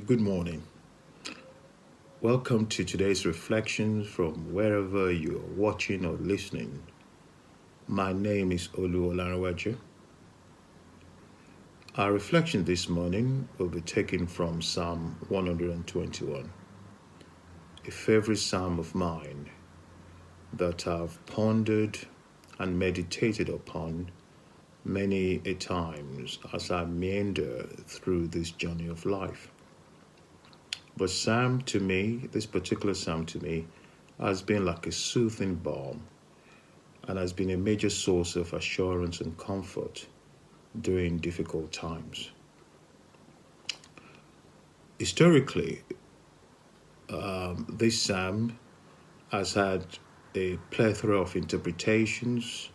Good morning. Welcome to today's reflections from wherever you are watching or listening. My name is Olu YT. Our reflection this morning will be taken from Psalm 121, a favorite psalm of mine that I've pondered and meditated upon many a times as I meander through this journey of life. But this particular psalm to me, has been like a soothing balm and has been a major source of assurance and comfort during difficult times. Historically, this psalm has had a plethora of interpretations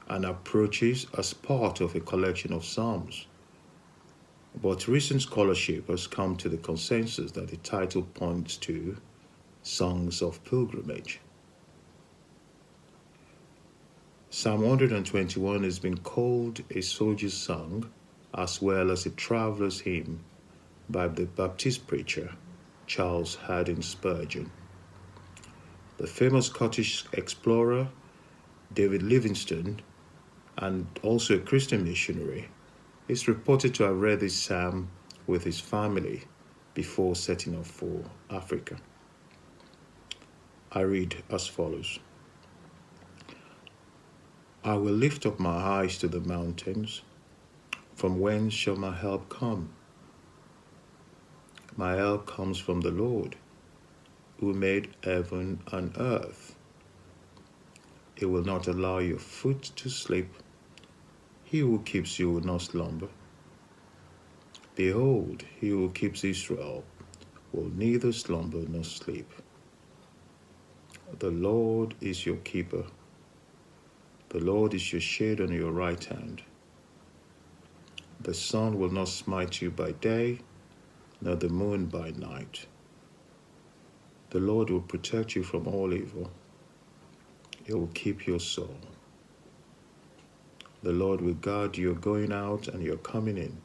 and approaches as part of a collection of psalms. But recent scholarship has come to the consensus that the title points to songs of pilgrimage. Psalm 121 has been called a soldier's song as well as a traveler's hymn by the Baptist preacher Charles Haddon Spurgeon. The famous Scottish explorer David Livingstone, and also a Christian missionary, is reported to have read this psalm with his family before setting off for Africa. I read as follows. I will lift up my eyes to the mountains. From whence shall my help come? My help comes from the Lord, who made heaven and earth. He will not allow your foot to slip. He who keeps you will not slumber. Behold, he who keeps Israel will neither slumber nor sleep. The Lord is your keeper. The Lord is your shade on your right hand. The sun will not smite you by day, nor the moon by night. The Lord will protect you from all evil. He will keep your soul. The Lord will guard your going out and your coming in,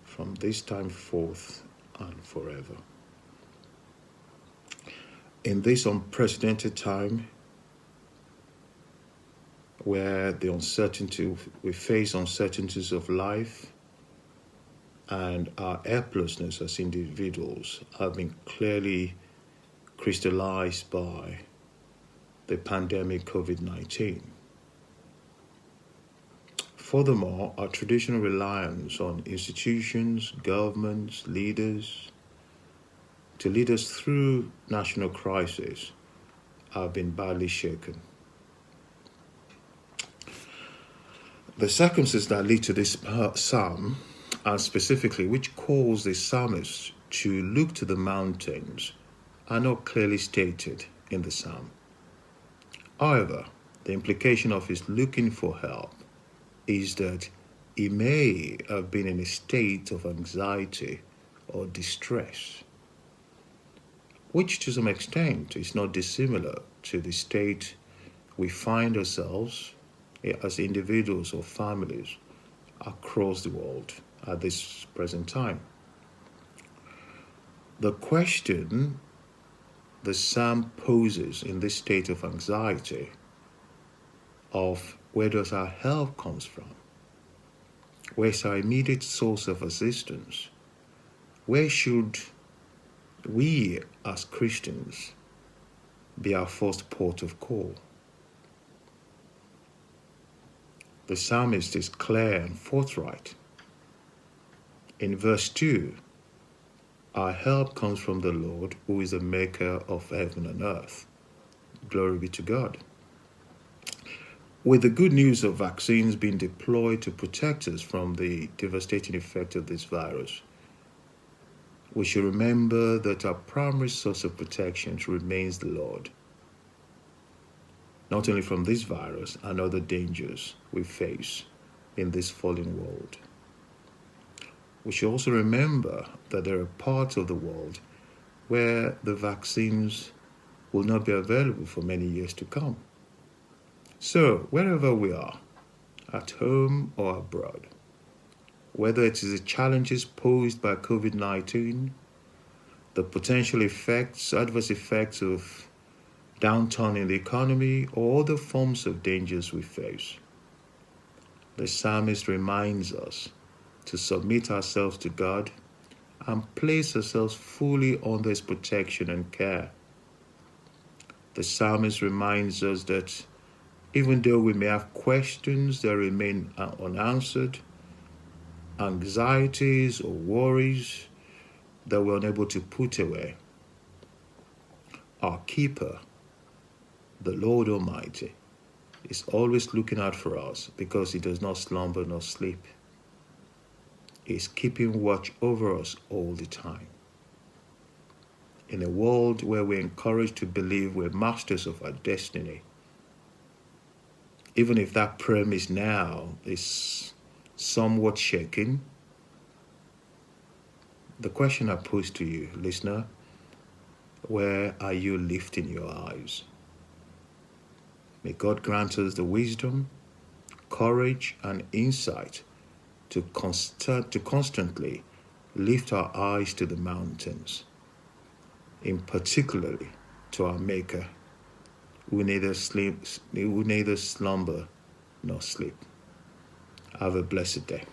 from this time forth and forever. In this unprecedented time, where we face uncertainties of life, and our helplessness as individuals have been clearly crystallized by the pandemic COVID-19. Furthermore, our traditional reliance on institutions, governments, leaders to lead us through national crisis have been badly shaken. The circumstances that lead to this psalm, and specifically which calls the psalmist to look to the mountains, are not clearly stated in the psalm. However, the implication of his looking for help is that he may have been in a state of anxiety or distress, which to some extent is not dissimilar to the state we find ourselves as individuals or families across the world at this present time. The question the psalm poses in this state of anxiety of where does our help comes from? Where's our immediate source of assistance? Where should we as Christians be our first port of call? The psalmist is clear and forthright. In verse 2, our help comes from the Lord, who is the maker of heaven and earth. Glory be to God. With the good news of vaccines being deployed to protect us from the devastating effect of this virus, we should remember that our primary source of protection remains the Lord, not only from this virus and other dangers we face in this fallen world. We should also remember that there are parts of the world where the vaccines will not be available for many years to come. So, wherever we are, at home or abroad, whether it is the challenges posed by COVID-19, the potential effects, adverse effects of downturn in the economy, or other forms of dangers we face. The psalmist reminds us to submit ourselves to God and place ourselves fully under His protection and care. The psalmist reminds us that even though we may have questions that remain unanswered, anxieties or worries that we're unable to put away, our keeper, the Lord Almighty, is always looking out for us because He does not slumber nor sleep. He is keeping watch over us all the time. In a world where we're encouraged to believe we're masters of our destiny, even if that premise now is somewhat shaken, the question I pose to you, listener, where are you lifting your eyes? May God grant us the wisdom, courage, and insight to constantly lift our eyes to the mountains, in particularly to our Maker, who neither slumber nor sleep. Have a blessed day.